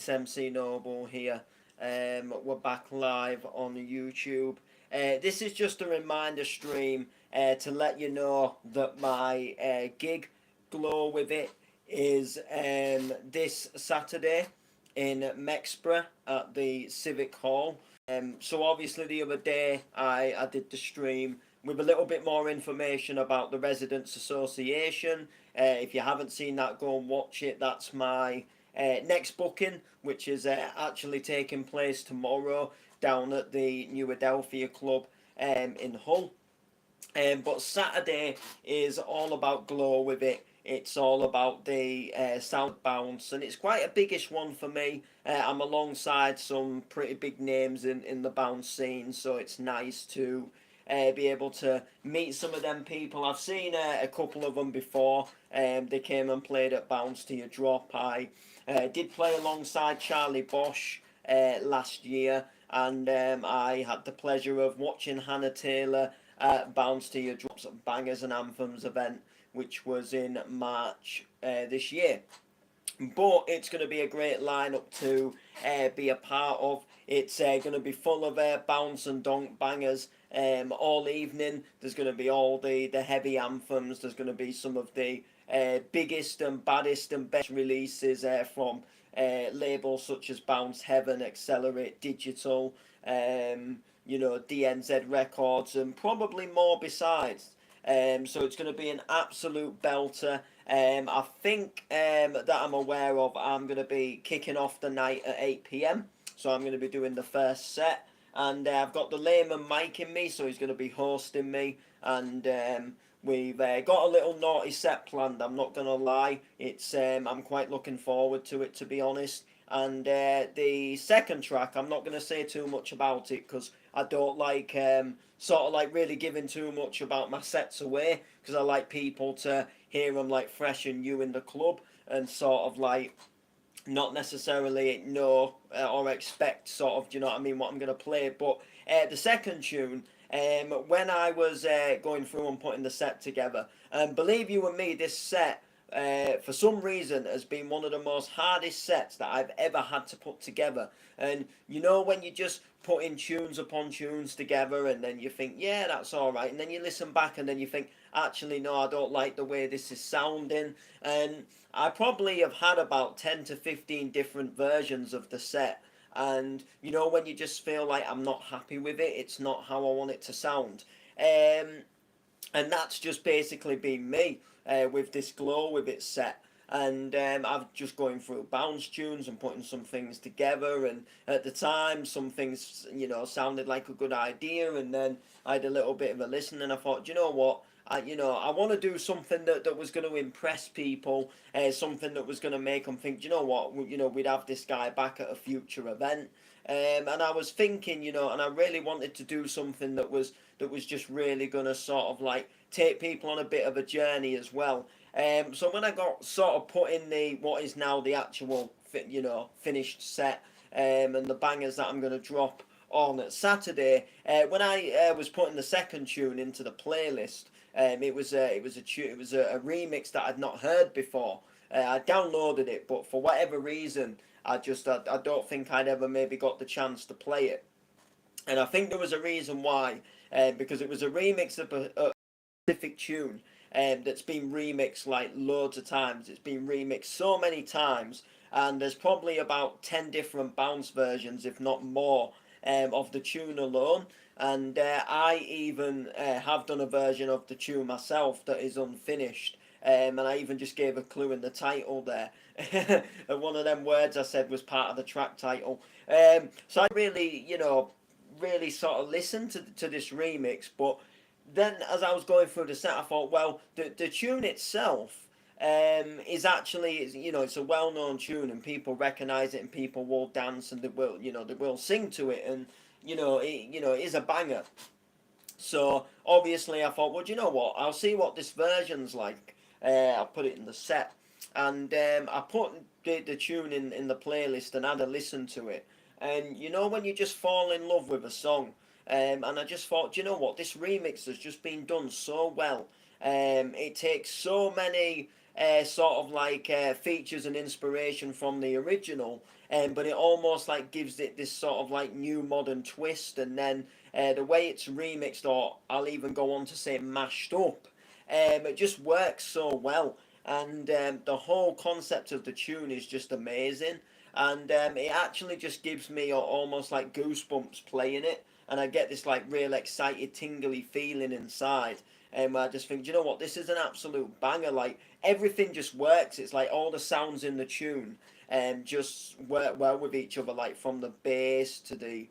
It's MC Noble here. We're back live on YouTube. This is just a reminder stream to let you know that my gig, Glow With It, is this Saturday in Mexborough at the Civic Hall. So obviously the other day I did the stream with a little bit more information about the Residents Association. If you haven't seen that, go and watch it. That's my next booking, which is actually taking place tomorrow down at the New Adelphia Club in Hull. But Saturday is all about Glow With It. It's all about the sound bounce, and it's quite a biggish one for me. I'm alongside some pretty big names in the bounce scene, so it's nice to be able to meet some of them people. I've seen a couple of them before. They came and played at Bounce to Your Drop. I did play alongside Charlie Bosch last year, and I had the pleasure of watching Hannah Taylor Bounce to Your Drops Bangers and Anthems event, which was in March this year. But it's going to be a great lineup to be a part of. It's going to be full of bounce and donk bangers all evening. There's going to be all the heavy anthems. There's going to be some of the biggest and baddest and best releases from labels such as Bounce Heaven, Accelerate Digital, DNZ Records, and probably more besides. So it's going to be an absolute belter. I think that I'm aware of, I'm going to be kicking off the night at 8 p.m. So I'm going to be doing the first set. And I've got the layman Mike in me, so he's going to be hosting me. And we've got a little naughty set planned, I'm not going to lie. I'm quite looking forward to it, to be honest. And the second track, I'm not going to say too much about it because I don't like sort of like really giving too much about my sets away, because I like people to hear them like fresh and new in the club, and sort of like not necessarily know or expect sort of, do you know what I mean, what I'm going to play. But the second tune, when I was going through and putting the set together, and believe you and me, this set for some reason has been one of the most hardest sets that I've ever had to put together. And you know when you just put in tunes upon tunes together and then you think, yeah, that's all right, and then you listen back and then you think, actually no, I don't like the way this is sounding. And I probably have had about 10 to 15 different versions of the set, and you know when you just feel like I'm not happy with it, it's not how I want it to sound. And that's just basically been me with this Glow With It set. And I've just going through bounce tunes and putting some things together, and at the time some things, sounded like a good idea, and then I had a little bit of a listen and I thought, you know what, I want to do something that was going to impress people, something that was going to make them think, you know what, we'd have this guy back at a future event. And I was thinking, and I really wanted to do something that was just really going to sort of like take people on a bit of a journey as well. So when I got sort of put in what is now the actual finished set, and the bangers that I'm going to drop on Saturday, when I was putting the second tune into the playlist, it was a remix that I'd not heard before. I downloaded it, but for whatever reason, I don't think I'd ever maybe got the chance to play it. And I think there was a reason why, because it was a remix of a specific tune that's been remixed like loads of times. It's been remixed so many times, and there's probably about 10 different bounce versions, if not more, of the tune alone. And I even have done a version of the tune myself that is unfinished. And I even just gave a clue in the title there. And one of them words I said was part of the track title. So I really, really sort of listened to this remix. But then as I was going through the set, I thought, well, the tune itself is actually, it's a well-known tune, and people recognise it, and people will dance, and they will sing to it, and it is a banger. So obviously I thought, well, do you know what? I'll see what this version's like. I'll put it in the set, and I put the tune in the playlist and had a listen to it. And when you just fall in love with a song, and I just thought, do you know what? This remix has just been done so well. It takes so many sort of like features and inspiration from the original, but it almost like gives it this sort of like new modern twist, and then the way it's remixed, or I'll even go on to say mashed up, it just works so well. And the whole concept of the tune is just amazing, and it actually just gives me almost like goosebumps playing it, and I get this like real excited, tingly feeling inside. And I just think, you know what, this is an absolute banger. Like everything just works. It's like all the sounds in the tune just work well with each other. Like from the bass to the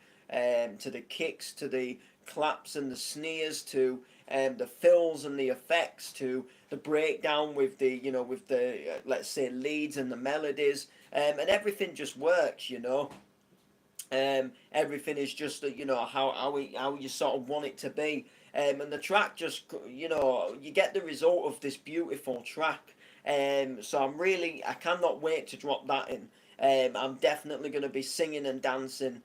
kicks to the claps and the sneers to the fills and the effects to the breakdown with the with the let's say leads and the melodies, and everything just works. Everything is just how you sort of want it to be, and the track just you get the result of this beautiful track. So I cannot wait to drop that in. I'm definitely going to be singing and dancing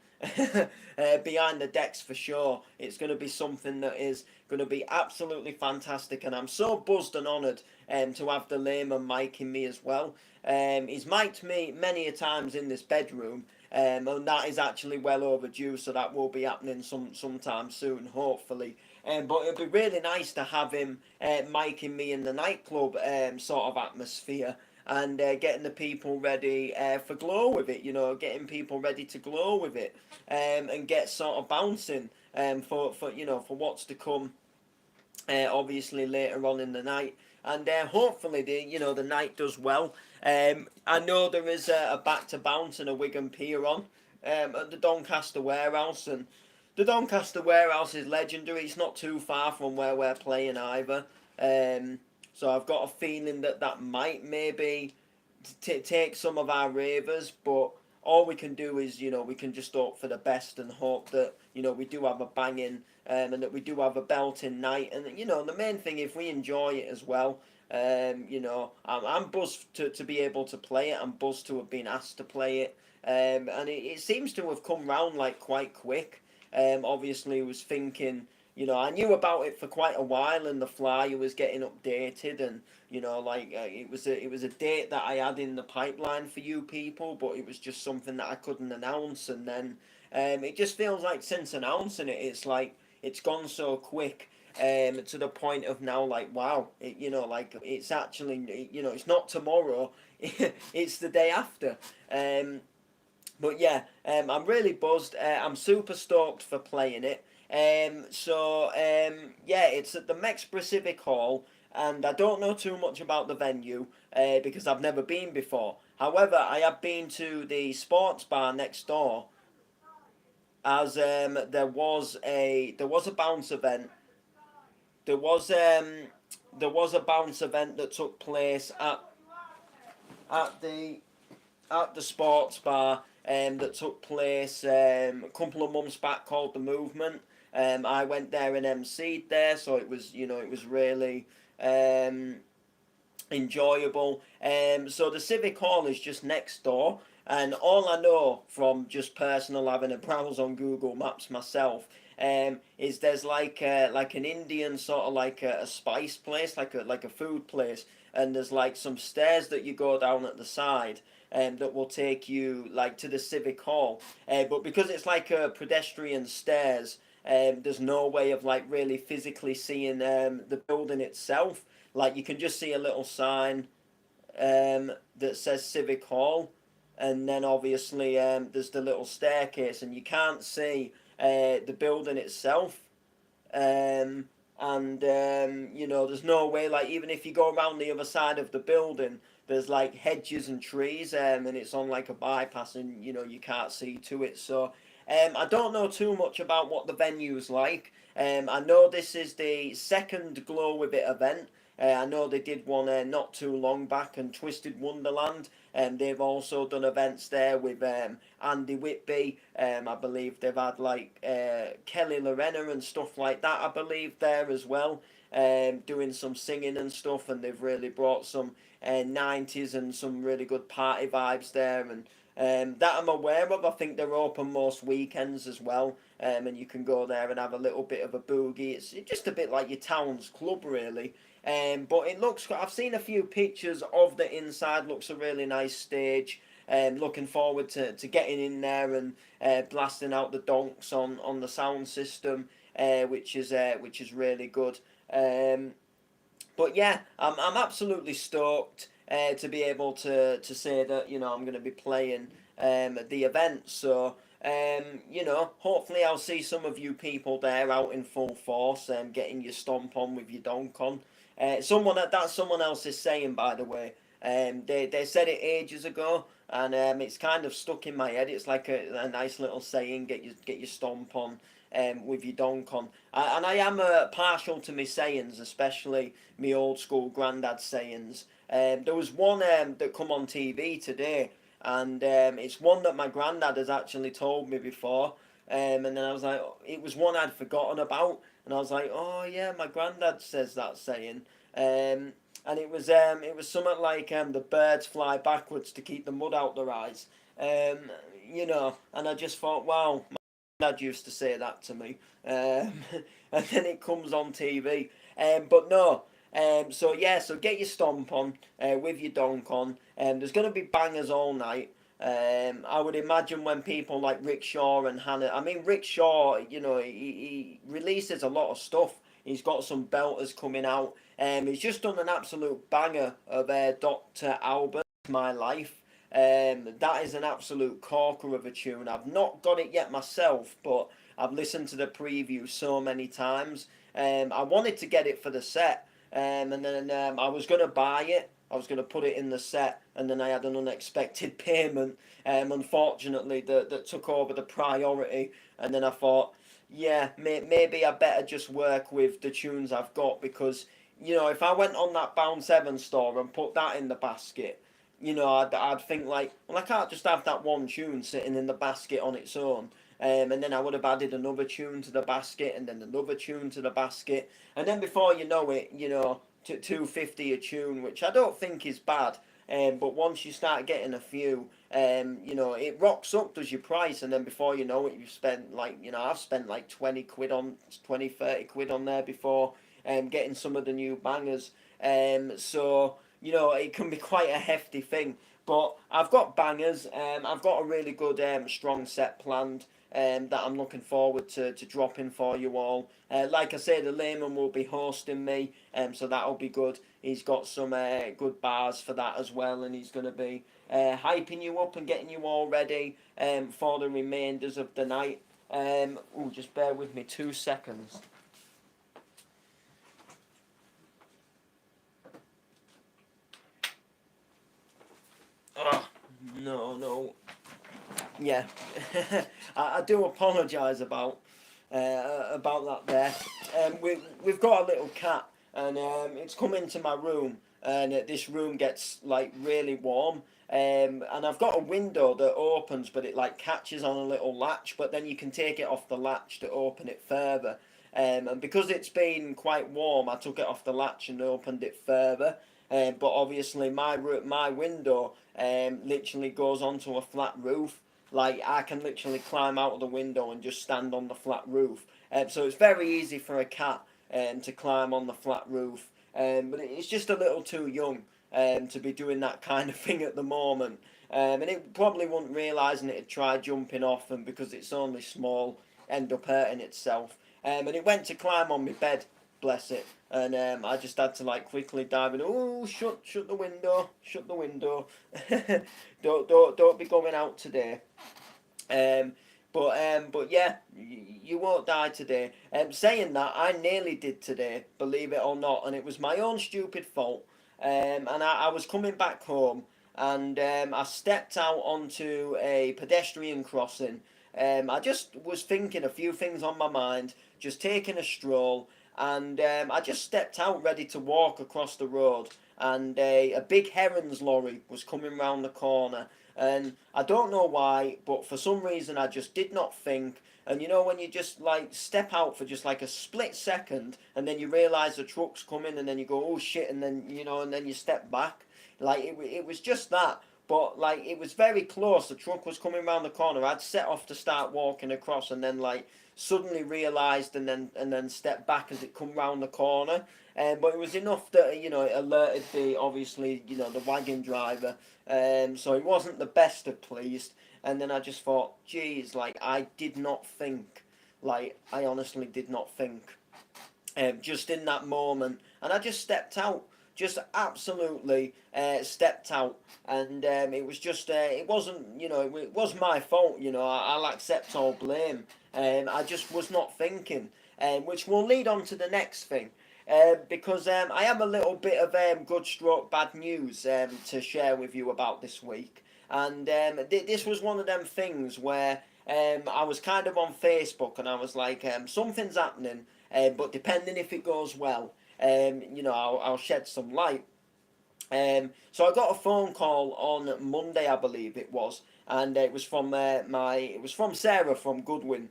behind the decks for sure. It's going to be something that is going to be absolutely fantastic, and I'm so buzzed and honoured to have the layman miking me as well. He's mic'd me many a times in this bedroom, and that is actually well overdue, so that will be happening sometime soon, hopefully. But it'd be really nice to have him miking me in the nightclub sort of atmosphere, and getting the people ready for glow with it, getting people ready to glow with it, and get sort of bouncing for what's to come, obviously later on in the night. And hopefully the night does well. I know there is a Back to Bounce and a Wigan Pier on at the Doncaster Warehouse, and the Doncaster Warehouse is legendary. It's not too far from where we're playing either. So I've got a feeling that might maybe take some of our ravers, but all we can do is we can just hope for the best and hope that we do have a banging, and that we do have a belting night, and the main thing, if we enjoy it as well. I'm buzzed to be able to play it. I'm buzzed to have been asked to play it, and it seems to have come round like quite quick. Obviously, was thinking, I knew about it for quite a while, and the flyer was getting updated, and it was a date that I had in the pipeline for you people, but it was just something that I couldn't announce, and then it just feels like since announcing it, it's like it's gone so quick. To the point of now, like, wow, it's actually, it's not tomorrow, it's the day after. But yeah, I'm really buzzed. I'm super stoked for playing it. Yeah, it's at the Mexborough Civic Hall, and I don't know too much about the venue because I've never been before. However, I have been to the sports bar next door, as there was a bounce event. There was a bounce event that took place at the at the sports bar, that took place a couple of months back, called The Movement. I went there and emceed there, so it was really enjoyable. So the Civic Hall is just next door, and all I know from just personal having a browse on Google Maps myself, is there's like an Indian sort of like a spice place, like a food place, and there's like some stairs that you go down at the side, that will take you like to the Civic Hall. But because it's like a pedestrian stairs, there's no way of like really physically seeing the building itself. Like you can just see a little sign that says Civic Hall, and then obviously there's the little staircase, and you can't see the building itself. There's no way, like, even if you go around the other side of the building, there's like hedges and trees, and it's on like a bypass, and you can't see to it. So I don't know too much about what the venue's like. I know this is the second Glow With It event. I know they did one not too long back, and Twisted Wonderland, and they've also done events there with Andy Whitby. I believe they've had like Kelly Lorena and stuff like that, I believe, there as well, doing some singing and stuff, and they've really brought some 90s and some really good party vibes there, and that I'm aware of. I think they're open most weekends as well, and you can go there and have a little bit of a boogie. It's just a bit like your town's club, really. But it looks. I've seen a few pictures of the inside. Looks a really nice stage. Looking forward to getting in there and blasting out the donks on the sound system, which is really good. But yeah, I'm absolutely stoked to be able to say that I'm going to be playing at the event. So hopefully I'll see some of you people there out in full force, getting your stomp on with your donk on. That's someone else is saying, by the way. They said it ages ago, and it's kind of stuck in my head. It's like a nice little saying: get your stomp on. With your donk on, and I am partial to my sayings, especially my old school granddad sayings. There was one that come on TV today, and it's one that my granddad has actually told me before. And then I was like, it was one I'd forgotten about, and I was like, oh yeah, my granddad says that saying. And it was something like the birds fly backwards to keep the mud out their eyes. And I just thought, wow, my dad used to say that to me. And then it comes on TV. But no. So get your stomp on with your donk on. There's going to be bangers all night. I would imagine when people like Rick Shaw and Hannah. I mean, Rick Shaw, he releases a lot of stuff. He's got some belters coming out. He's just done an absolute banger of Dr. Albert, My Life. That is an absolute corker of a tune. I've not got it yet myself, but I've listened to the preview so many times. I wanted to get it for the set, and then I was going to buy it. I was going to put it in the set, and then I had an unexpected payment, unfortunately, that took over the priority. And then I thought, yeah, maybe I better just work with the tunes I've got, because, if I went on that Bounce Heaven store and put that in the basket, I'd think like, well, I can't just have that one tune sitting in the basket on its own. And then I would have added another tune to the basket, and then another tune to the basket, and then before you know it, to 250 a tune, which I don't think is bad. But once you start getting a few, it rocks up, does your price, and then before you know it, you've spent like, I've spent like 30 quid on there before, getting some of the new bangers. So it can be quite a hefty thing. But I've got bangers. I've got a really good strong set planned that I'm looking forward to dropping for you all. Like I say, the Layman will be hosting me, so that'll be good. He's got some good bars for that as well, and he's going to be hyping you up and getting you all ready for the remainders of the night. Just bear with me 2 seconds. Oh, no. Yeah, I do apologise about that there. We've got a little cat, and it's come into my room, and this room gets like really warm. And I've got a window that opens, but it like catches on a little latch, but then you can take it off the latch to open it further. And because it's been quite warm, I took it off the latch and opened it further. But obviously my window literally goes onto a flat roof. Like, I can literally climb out of the window and just stand on the flat roof. So it's very easy for a cat to climb on the flat roof. But it's just a little too young to be doing that kind of thing at the moment. And it probably wouldn't realise, and it'd try jumping off, and because it's only small, end up hurting itself. And it went to climb on my bed, bless it. And I just had to like quickly dive in. Oh, shut the window, shut the window. don't be going out today. But yeah, you won't die today. Saying that, I nearly did today, believe it or not, and it was my own stupid fault. And I was coming back home, and I stepped out onto a pedestrian crossing. I just was thinking a few things on my mind, just taking a stroll, and I just stepped out ready to walk across the road, and a big herons lorry was coming round the corner, and I don't know why, but for some reason I just did not think. And when you just like step out for just like a split second, and then you realise the truck's coming, and then you go, oh shit, and then and then you step back, like it was just that. but like it was very close. The truck was coming around the corner. I'd set off to start walking across, and then like suddenly realised and then stepped back as it come round the corner. But it was enough that it alerted the obviously the wagon driver. So he wasn't the best of pleased. And then I just thought, geez, like I did not think, like I honestly did not think, just in that moment, and I just stepped out. Just absolutely stepped out, and it was just it wasn't it was my fault. I'll accept all blame. I just was not thinking, which will lead on to the next thing. Because I have a little bit of good stroke bad news to share with you about this week, and this was one of them things where I was kind of on Facebook and I was like, something's happening, but depending if it goes well, I'll shed some light. So I got a phone call on Monday, I believe it was, and it was from Sarah from Goodwin.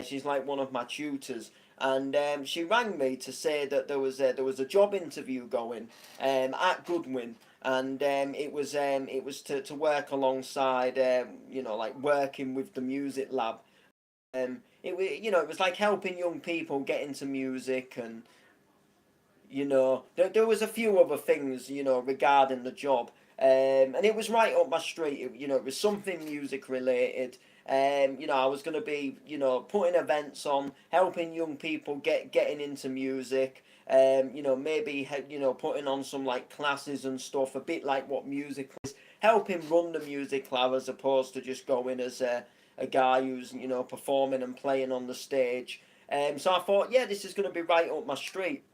She's like one of my tutors, and she rang me to say that there was a job interview going at Goodwin, and it was to work alongside like working with the music lab. It was like helping young people get into music, and there was a few other things, regarding the job. And it was right up my street. It was something music related. I was going to be, putting events on, helping young people getting into music. Maybe, putting on some like classes and stuff, a bit like what music is, helping run the music lab as opposed to just going as a guy who's, performing and playing on the stage. So I thought, yeah, this is going to be right up my street.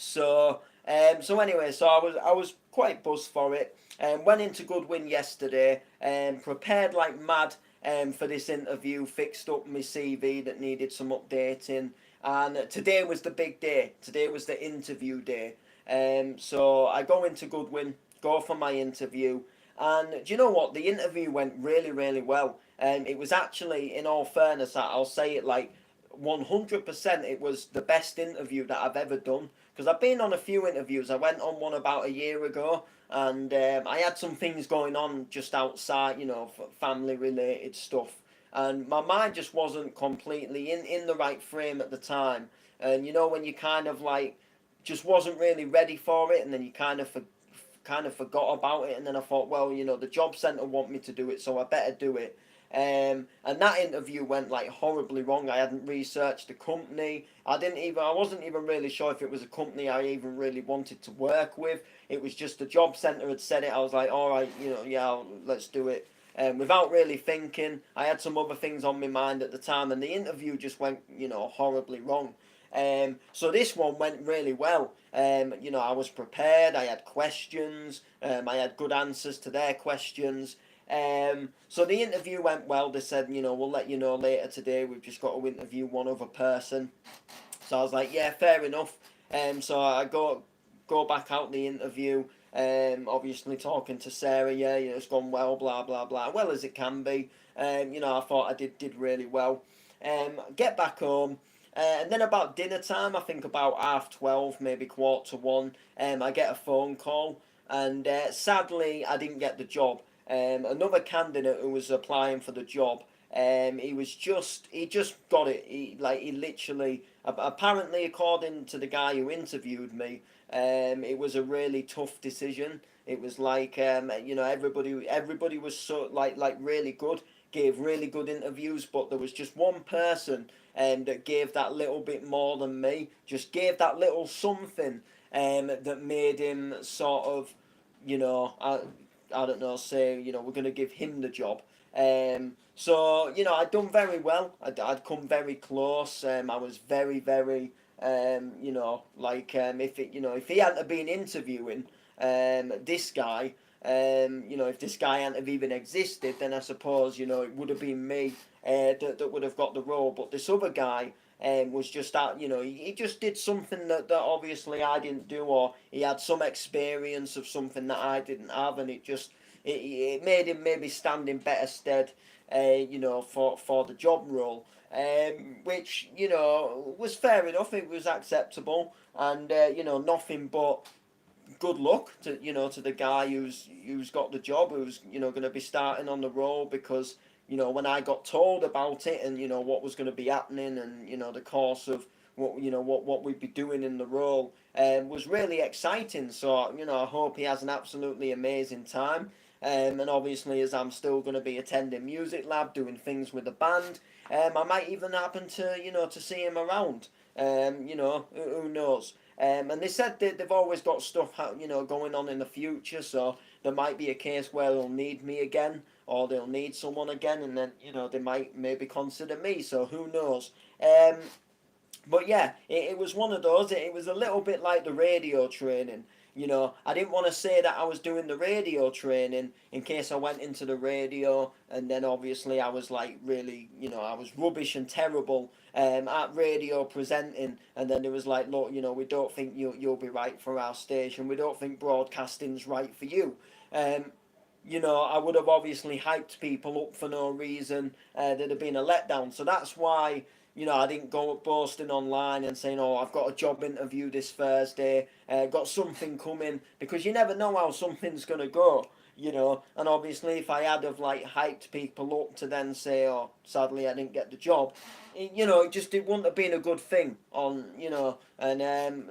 So anyway, so I was quite buzzed for it. Went into Goodwin yesterday and prepared like mad for this interview. Fixed up my CV that needed some updating, and today was the big day. Today was the interview day. So I go into Goodwin, go for my interview, and do you know what? The interview went really, really well. It was actually, in all fairness, I'll say it like 100%, it was the best interview that I've ever done, because I've been on a few interviews. I went on one about a year ago, and I had some things going on just outside, family related stuff, and my mind just wasn't completely in the right frame at the time. And when you kind of like just wasn't really ready for it, and then you kind of forgot about it, and then I thought, well, the job centre want me to do it, so I better do it. And that interview went like horribly wrong. I hadn't researched the company. I wasn't even really sure if it was a company I even really wanted to work with. It was just the job centre had said it. I was like, all right, yeah, let's do it. Without really thinking, I had some other things on my mind at the time, and the interview just went, horribly wrong. So this one went really well. I was prepared. I had questions. I had good answers to their questions. So the interview went well. They said, we'll let you know later today. We've just got to interview one other person. So I was like, yeah, fair enough. So I go back out the interview. Obviously talking to Sarah. Yeah, it's gone well. Blah blah blah. Well as it can be. I thought I did really well. Get back home. And then about dinner time, I think about 12:30, maybe 1:45, I get a phone call, and sadly I didn't get the job. Another candidate who was applying for the job, he just got it. He literally, apparently, according to the guy who interviewed me, it was a really tough decision. It was like, everybody was so like really good, gave really good interviews, but there was just one person that gave that little bit more than me, just gave that little something that made him sort of, I don't know, say, we're going to give him the job. So, I'd done very well. I'd come very close. I was very, very, if he hadn't been interviewing this guy, if this guy hadn't have even existed, then I suppose, it would have been me that would have got the role. But this other guy was just that, he just did something that obviously I didn't do, or he had some experience of something that I didn't have, and it made him maybe stand in better stead, for the job role. Which, was fair enough. It was acceptable, and nothing but good luck to to the guy who's got the job, who's going to be starting on the role, because when I got told about it, and what was going to be happening, and the course of what we'd be doing in the role, was really exciting. So I hope he has an absolutely amazing time. And obviously, as I'm still going to be attending Music Lab, doing things with the band, I might even happen to to see him around. Who knows? And they said that they've always got stuff going on in the future, so there might be a case where they'll need me again, or they'll need someone again, and then they might maybe consider me. So who knows? But yeah, it was one of those. It was a little bit like the radio training. I didn't want to say that I was doing the radio training in case I went into the radio, and then obviously I was like really, I was rubbish and terrible at radio presenting, and then it was like, look, we don't think you'll be right for our station. We don't think broadcasting's right for you. I would have obviously hyped people up for no reason. There'd have been a letdown. So that's why, I didn't go boasting online and saying, oh, I've got a job interview this Thursday, got something coming, because you never know how something's going to go, And obviously, if I had have, like, hyped people up to then say, oh, sadly, I didn't get the job, it wouldn't have been a good thing and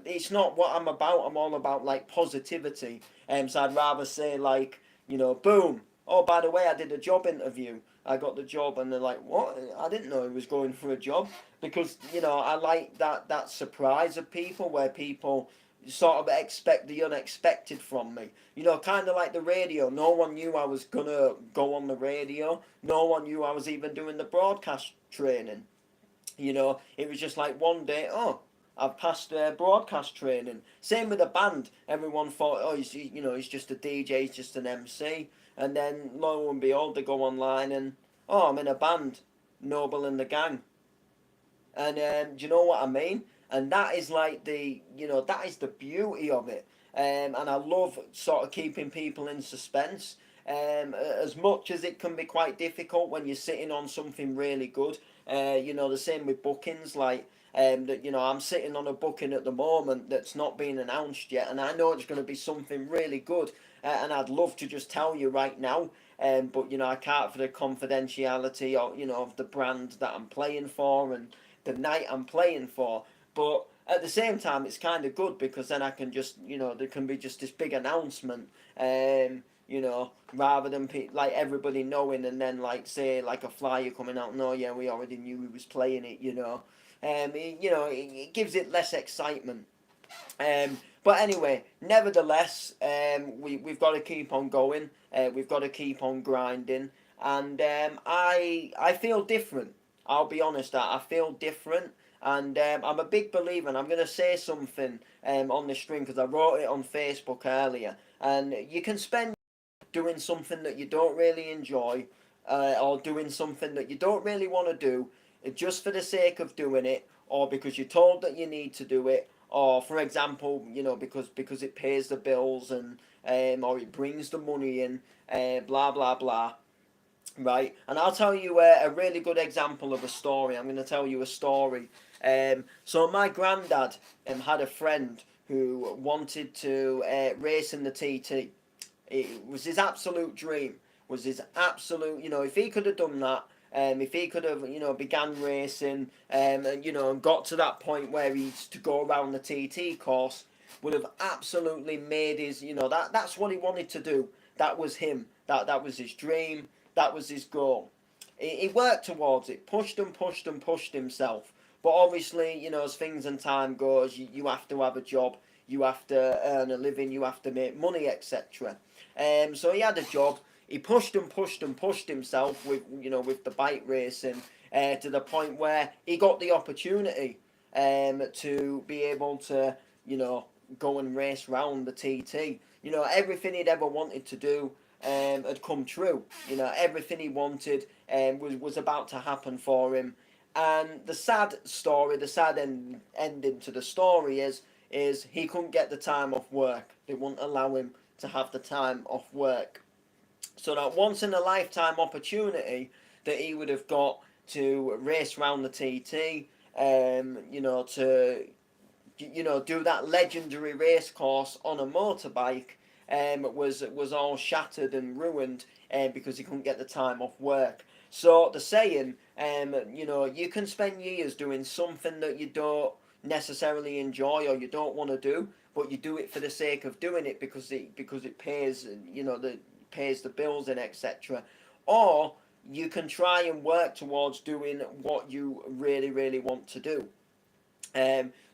it's not what I'm about. I'm all about, like, positivity. So I'd rather say, like, boom, oh, by the way, I did a job interview. I got the job, and they're like, what? I didn't know he was going for a job. Because, I like that surprise of people, where people sort of expect the unexpected from me. Kind of like the radio. No one knew I was going to go on the radio. No one knew I was even doing the broadcast training. It was just like one day, oh, I've passed broadcast training. Same with the band. Everyone thought, oh, he's just a DJ, he's just an MC. And then, lo and behold, they go online and, oh, I'm in a band, Noble and the Gang. And do you know what I mean? And that is like that is the beauty of it. And I love sort of keeping people in suspense. As much as it can be quite difficult when you're sitting on something really good. The same with bookings, like, I'm sitting on a booking at the moment that's not been announced yet, and I know it's going to be something really good, and I'd love to just tell you right now, but I can't, for the confidentiality of the brand that I'm playing for and the night I'm playing for. But at the same time, it's kind of good, because then I can just there can be just this big announcement, rather than like everybody knowing, and then like say like a flyer coming out. No, yeah, we already knew he was playing it. It gives it less excitement. But anyway, nevertheless, we've got to keep on going. We've got to keep on grinding, and I feel different. I'll be honest, I feel different, and I'm a big believer. And I'm going to say something on the stream, because I wrote it on Facebook earlier. And you can spend doing something that you don't really enjoy, or doing something that you don't really want to do, just for the sake of doing it, or because you're told that you need to do it, or for example, because it pays the bills, and or it brings the money in, blah blah blah. Right, and I'll tell you a really good example of a story. I'm going to tell you a story. So my granddad had a friend who wanted to race in the TT. It was his absolute dream. Was his absolute, if he could have done that, if he could have, began racing, and got to that point where he's to go around the TT course, would have absolutely made his, that's what he wanted to do. That was him. That was his dream. That was his goal. He worked towards it, pushed and pushed and pushed himself. But obviously, as things and time goes, you have to have a job, you have to earn a living, you have to make money, etc. So he had a job. He pushed and pushed and pushed himself with the bike racing, to the point where he got the opportunity to be able to go and race round the TT. Everything he'd ever wanted to do had come true. Everything he wanted was about to happen for him. And the sad story, the sad ending to the story is he couldn't get the time off work. They wouldn't allow him to have the time off work. So that once in a lifetime opportunity that he would have got to race round the TT, to do that legendary race course on a motorbike, was all shattered and ruined, because he couldn't get the time off work. So the saying, you can spend years doing something that you don't necessarily enjoy or you don't want to do, but you do it for the sake of doing it because it pays, pays the bills and etc. Or you can try and work towards doing what you really, really want to do.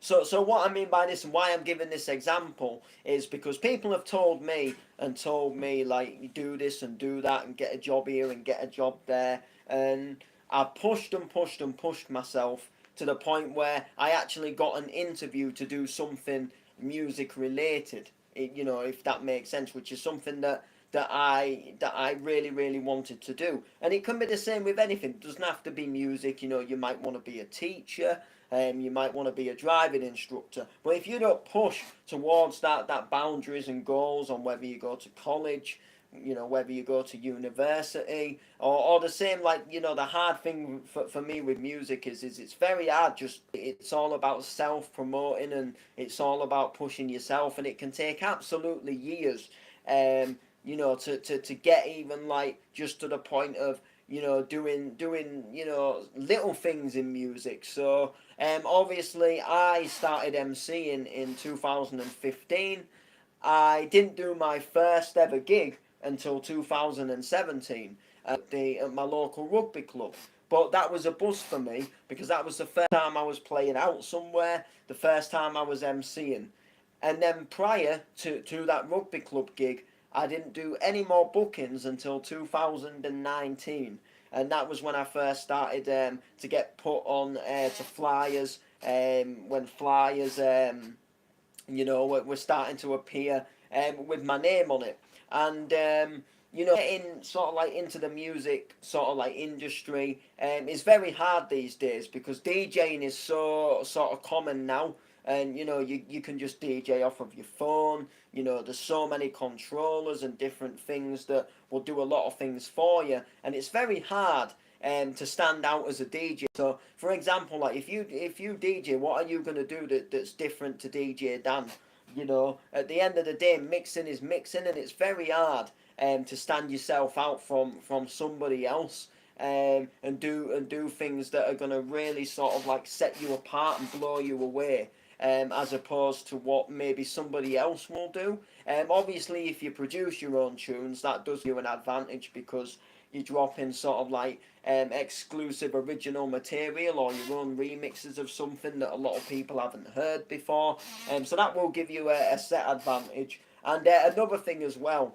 So what I mean by this and why I'm giving this example is because people have told me like, you do this and do that and get a job here and get a job there, and I pushed and pushed and pushed myself to the point where I actually got an interview to do something music related, if that makes sense, which is something that I really, really wanted to do. And it can be the same with anything. It doesn't have to be music. You might want to be a teacher. You might want to be a driving instructor. But if you don't push towards that boundaries and goals on whether you go to college, whether you go to university, or the same, like, the hard thing for me with music is it's very hard. Just, it's all about self-promoting, and it's all about pushing yourself, and it can take absolutely years, to get even, like, just to the point of, doing little things in music. So obviously I started MCing in 2015. I didn't do my first ever gig until 2017 at my local rugby club. But that was a buzz for me because that was the first time I was playing out somewhere, the first time I was MCing. And then prior to that rugby club gig, I didn't do any more bookings until 2019. And that was when I first started to get put on to flyers, when flyers were starting to appear with my name on it. And getting sort of like into the music sort of like industry is very hard these days because DJing is so sort of common now. And you can just DJ off of your phone. There's so many controllers and different things that will do a lot of things for you, and it's very hard to stand out as a DJ. So, for example, like if you DJ, what are you gonna do that's different to DJ Dan? At the end of the day, mixing is mixing, and it's very hard to stand yourself out from somebody else. And do things that are gonna really sort of like set you apart and blow you away. As opposed to what maybe somebody else will do. Obviously, if you produce your own tunes, that does you an advantage because you drop in sort of like exclusive original material or your own remixes of something that a lot of people haven't heard before. So that will give you a set advantage. And another thing as well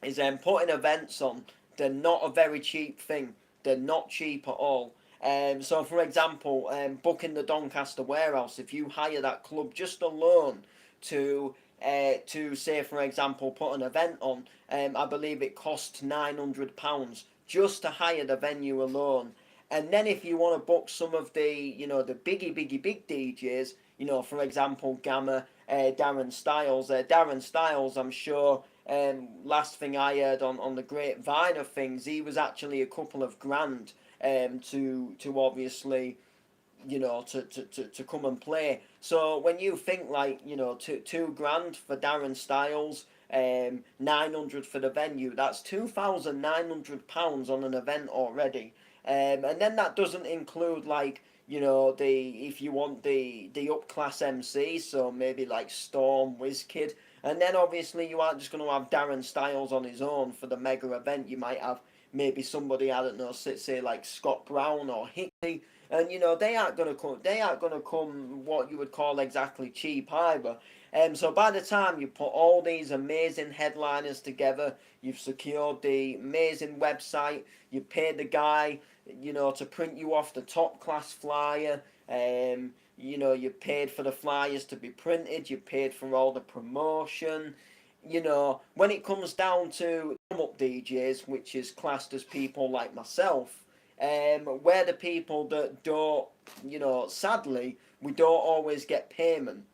is putting events on. They're not a very cheap thing. They're not cheap at all. So, for example, booking the Doncaster Warehouse, if you hire that club just alone to say, for example, put an event on, I believe it costs £900 just to hire the venue alone. And then if you want to book some of the, the big DJs, for example, Gamma, Darren Styles. Darren Styles, I'm sure, last thing I heard on the grapevine of things, he was actually a couple of grand to obviously, to come and play. So when you think like, two grand for Darren Styles, 900 for the venue, that's £2,900 on an event already. And then that doesn't include like, if you want the upclass MC, so maybe like Storm, WizKid. And then obviously you aren't just going to have Darren Styles on his own for the mega event. You might have maybe somebody, I don't know, say like Scott Brown or Hickey, and they aren't gonna come what you would call exactly cheap either. So by the time you put all these amazing headliners together, you've secured the amazing website, you paid the guy, to print you off the top class flyer. You paid for the flyers to be printed, you paid for all the promotion. When it comes down to up DJs, which is classed as people like myself, we're the people that don't, sadly, we don't always get payment.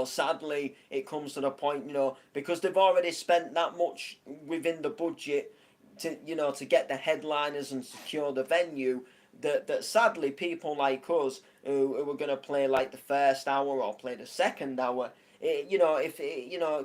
Sadly, it comes to the point, because they've already spent that much within the budget to get the headliners and secure the venue. that sadly people like us who are going to play like the first hour or play the second hour, if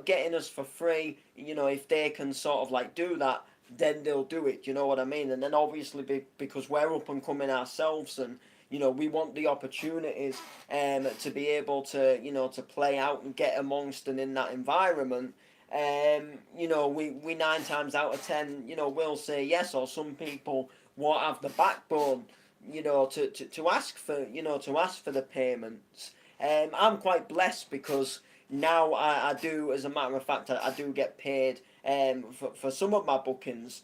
getting us for free, if they can sort of like do that, then they'll do it. You know what I mean? And then obviously because we're up and coming ourselves, and we want the opportunities to be able to to play out and get amongst and in that environment. We 9 times out of 10, will say yes, or some people won't have the backbone, to ask for, the payments. I'm quite blessed because now I do, as a matter of fact, I do get paid for some of my bookings,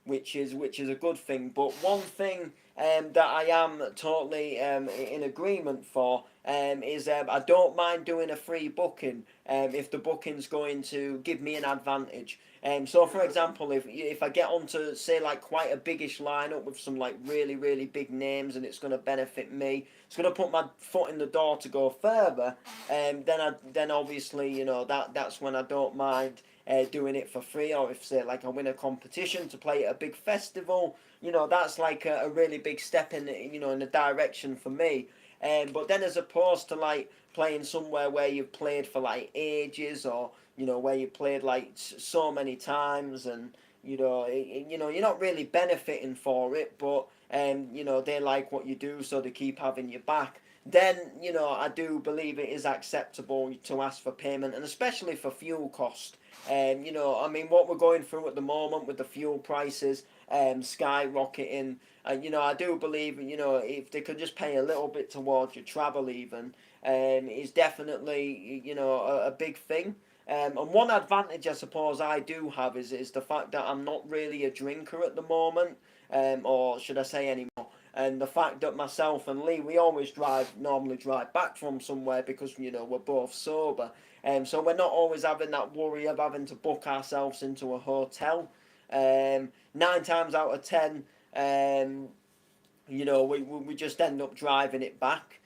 which is a good thing. But one thing that I am totally in agreement for is I don't mind doing a free booking if the booking's going to give me an advantage. So for example, if I get onto say like quite a biggish lineup with some like really really big names and it's going to benefit me, it's going to put my foot in the door to go further, then obviously that's when I don't mind doing it for free. Or if say like I win a competition to play at a big festival, that's like a really big step in the direction for me. But then as opposed to like playing somewhere where you've played for like ages, or where you played like so many times, and you're not really benefiting for it, but they like what you do, so they keep having you back. Then I do believe it is acceptable to ask for payment, and especially for fuel cost. I mean, what we're going through at the moment with the fuel prices skyrocketing, I do believe if they could just pay a little bit towards your travel even, is definitely a big thing. And one advantage I suppose I do have is the fact that I'm not really a drinker at the moment, or should I say anymore. And the fact that myself and Lee, we always normally drive back from somewhere because we're both sober, so we're not always having that worry of having to book ourselves into a hotel. 9 times out of 10, we just end up driving it back,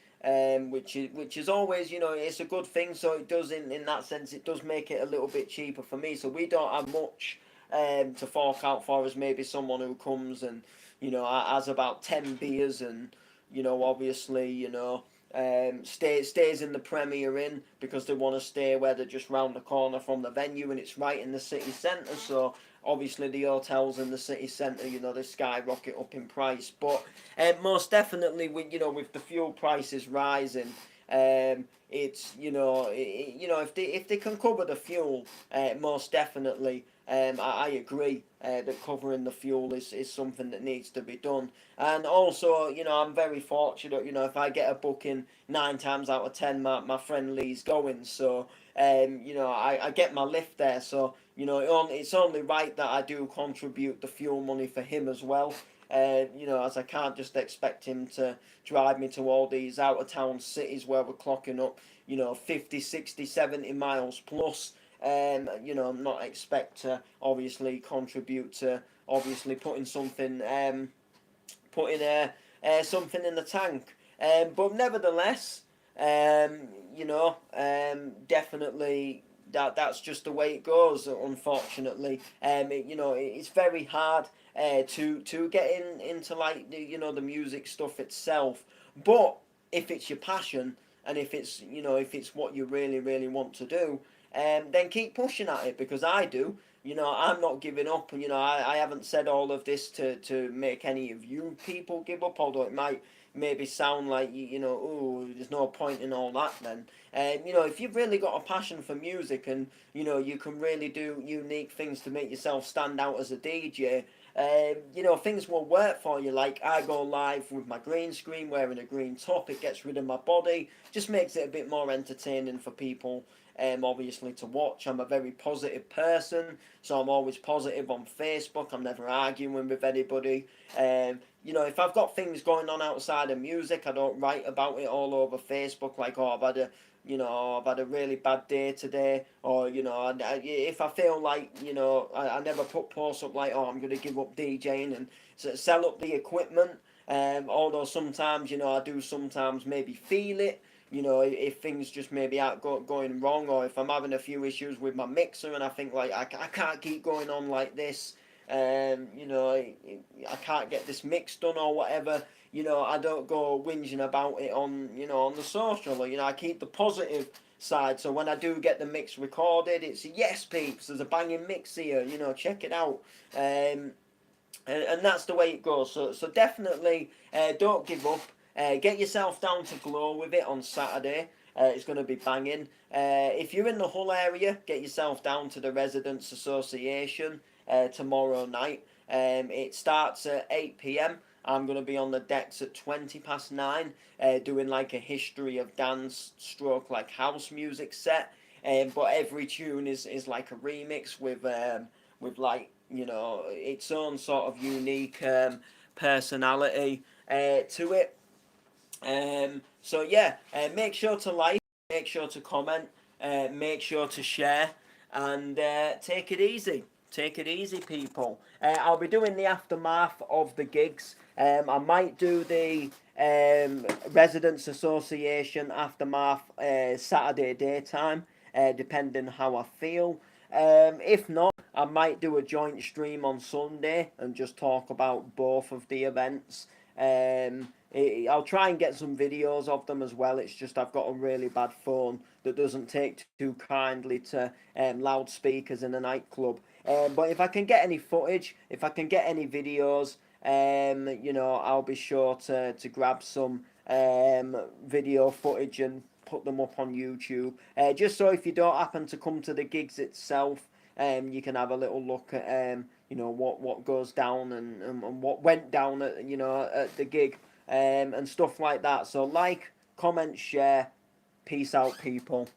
which is always it's a good thing. So it does in that sense, it does make it a little bit cheaper for me. So we don't have much to fork out for as maybe someone who comes and has about 10 beers, and obviously stays in the Premier Inn because they want to stay where they're just round the corner from the venue and it's right in the city centre. So obviously the hotels in the city centre, they skyrocket up in price. But most definitely, with the fuel prices rising, it's if they can cover the fuel, most definitely. I agree that covering the fuel is something that needs to be done. And also, I'm very fortunate, if I get a booking 9 times out of 10, my friend Lee's going. So, I get my lift there. So, it's only right that I do contribute the fuel money for him as well. As I can't just expect him to drive me to all these out of town cities where we're clocking up, 50, 60, 70 miles plus. Not expect to obviously contribute to obviously putting something in the tank. But nevertheless, definitely that's just the way it goes. Unfortunately, it's very hard to get into like the music stuff itself. But if it's your passion, and if it's what you really really want to do, then keep pushing at it, because I do. I'm not giving up. I haven't said all of this to make any of you people give up, although it might maybe sound like oh, there's no point in all that then. If you've really got a passion for music, and you can really do unique things to make yourself stand out as a DJ, things will work for you. Like, I go live with my green screen wearing a green top. It gets rid of my body, just makes it a bit more entertaining for people, obviously, to watch. I'm a very positive person, so I'm always positive on Facebook. I'm never arguing with anybody. If I've got things going on outside of music, I don't write about it all over Facebook, like, oh, I've had a really bad day today, or if I feel like I never put posts up like, oh, I'm going to give up DJing and sell up the equipment. Although sometimes I do sometimes maybe feel it. If things just maybe aren't going wrong, or if I'm having a few issues with my mixer and I think like I can't keep going on like this, You know, I can't get this mix done or whatever. You know, I don't go whinging about it on, you know, on the social. You know, I keep the positive side. So when I do get the mix recorded, it's yes, peeps. There's a banging mix here. You know, check it out. And that's the way it goes. So definitely don't give up. Get yourself down to Glow with it on Saturday. It's going to be banging. If you're in the Hull area, get yourself down to the Residents Association tomorrow night. It starts at 8 p.m. I'm going to be on the decks at 9:20, doing like a history of dance stroke like house music set. But every tune is like a remix with like, you know, its own sort of unique personality to it. So yeah, make sure to like, make sure to comment, make sure to share, and take it easy. Take it easy, people. I'll be doing the aftermath of the gigs. I might do the Residents Association aftermath Saturday daytime, depending how I feel. If not, I might do a joint stream on Sunday and just talk about both of the events. I'll try and get some videos of them as well. It's just I've got a really bad phone that doesn't take too kindly to loudspeakers in a nightclub. But if I can get any footage, if I can get any videos, you know, I'll be sure to grab some video footage and put them up on YouTube. Just so if you don't happen to come to the gigs itself, you can have a little look at you know, what goes down and what went down at, you know, at the gig, and stuff like that. So like, comment, share. Peace out, people.